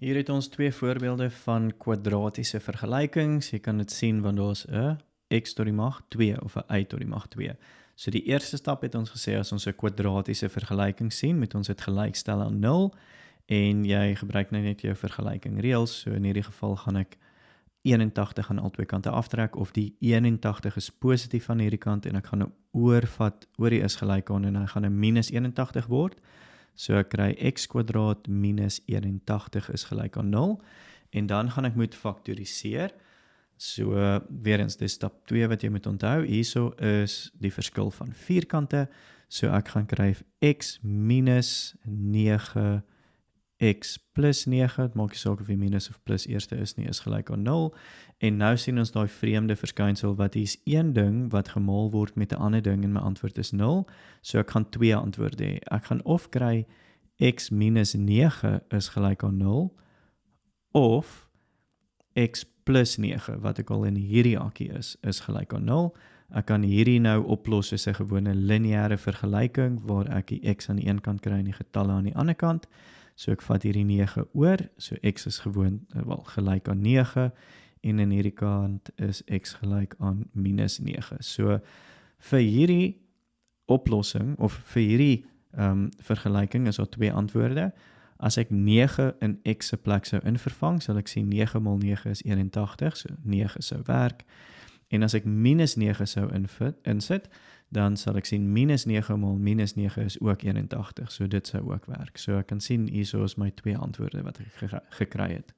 Hier het ons twee voorbeelde van kwadratiese vergelykings. Jy kan dit sien want daar's 'n x tot die mag 2 of 'n y tot die mag 2. So die eerste stap het ons gesê as ons 'n kwadratiese vergelyking sien, moet ons dit gelykstel aan 0 en jy gebruik nou net jou vergelyking reëls. So in hierdie geval gaan ek 81 aan albei kante aftrek of die 81 is positief aan hierdie kant en ek gaan nou oorvat oor die is gelyk aan en hy gaan 'n minus 81 word. So ek kry x kwadraat minus 81 is gelyk aan 0 en dan gaan ek moet faktoriseer. So weer eens, dis stap 2 wat jy moet onthou. Hierso is die verskil van vierkante. So ek gaan kry x minus 9 x plus 9, het maak nie saak of die minus of plus eerste is nie, is gelyk aan 0. En nou sien ons daai vreemde verskynsel wat hier is een ding wat gemaal word met 'n ander ding en my antwoord is 0. So ek gaan twee antwoorde hê. Ek gaan of kry x minus 9 is gelyk aan 0 of x plus 9 wat ek al in hierdie hakkie is gelyk aan 0. Ek kan hierdie nou oplos as 'n gewone lineêre vergelyking waar ek die x aan die een kant kry en die getalle aan die ander kant. So ek vat hierdie 9 oor, so x is gewoon gelyk aan 9 en in hierdie kant is x gelyk aan minus 9. So vir hierdie oplossing of vir hierdie vergelyking is daar twee antwoorde. As ek 9 in x se plek sou invervang, sal ek sien 9 mal 9 is 81, so 9 sou werk. En as ek minus 9 sou insit, dan sal ek sien minus 9 mal minus 9 is ook 81, so dit sou ook werk. So ek kan sien, hierso is my twee antwoorde wat ek gekry het.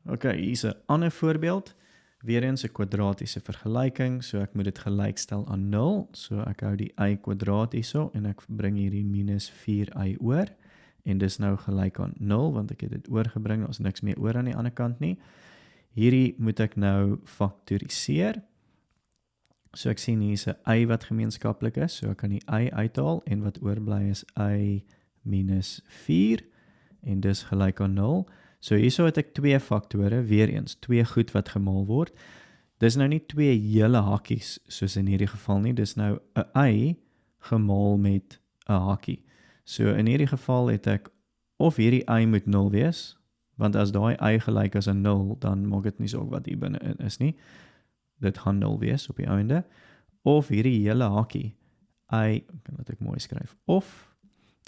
Ok, hier is 'n ander voorbeeld, weer eens 'n kwadratiese vergelyking, so ek moet dit gelykstel aan 0, so ek hou die y kwadraat hierso, en ek bring hierdie minus 4y oor, en dis nou gelyk aan 0, want ek het dit oorgebring, daar is niks meer oor aan die ander kant nie. Hierdie moet ek nou faktoriseer. So ek sien hier is 'n y wat gemeenskaplik is, so ek kan die y uithaal en wat oorbly is y minus 4 en dis gelyk aan 0. So hierso het ek twee faktore, weer eens, twee goed wat gemaal word. Dis nou nie twee hele hakkies soos in hierdie geval nie, dis nou 'n y gemaal met 'n hakkie. So in hierdie geval het ek of hierdie y moet 0 wees, want as daai y gelyk is aan 0, dan maak dit nie saak wat hier binne is nie. Dit gaan 0 wees op die einde. Of hierdie hele hakkie, kan ek mooi skryf, of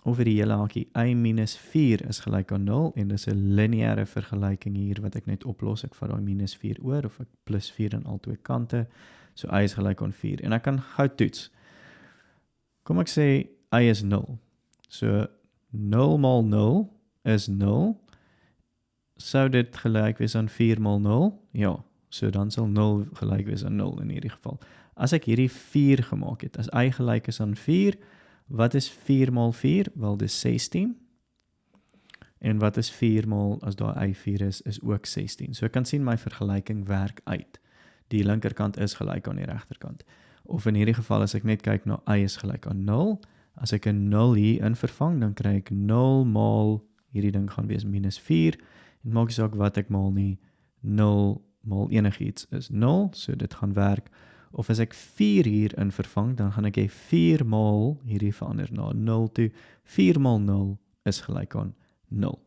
hierdie hele hakkie, y minus 4 is gelyk aan 0, en dis 'n lineêre vergelyking hier wat ek net oplos, ek vat daai minus 4 oor, of ek plus 4 aan al twee kante, so y is gelyk aan 4, en ek kan gou toets. Kom ek sê, y is 0, so 0 mal 0 is 0, sou dit gelyk wees aan 4 mal 0? Ja, so dan sal 0 gelyk wees aan 0 in hierdie geval. As ek hierdie 4 gemaak het, as y gelyk is aan 4, wat is 4 mal 4? Wel, dis 16. En wat is 4 mal, as daar y 4 is ook 16. So ek kan sien my vergelyking werk uit. Die linkerkant is gelyk aan die regterkant. Of in hierdie geval, as ek net kyk na y is gelyk aan 0, as ek 'n 0 hier in vervang, dan kry ek 0 mal, hierdie ding gaan wees minus 4, en maak nie saak wat ek maal nie, 0 mal enigiets is 0, so dit gaan werk. Of as ek 4 hier in vervang, dan gaan ek hê 4 mal, hierdie verander na 0 toe, 4 mal 0 is gelyk aan 0.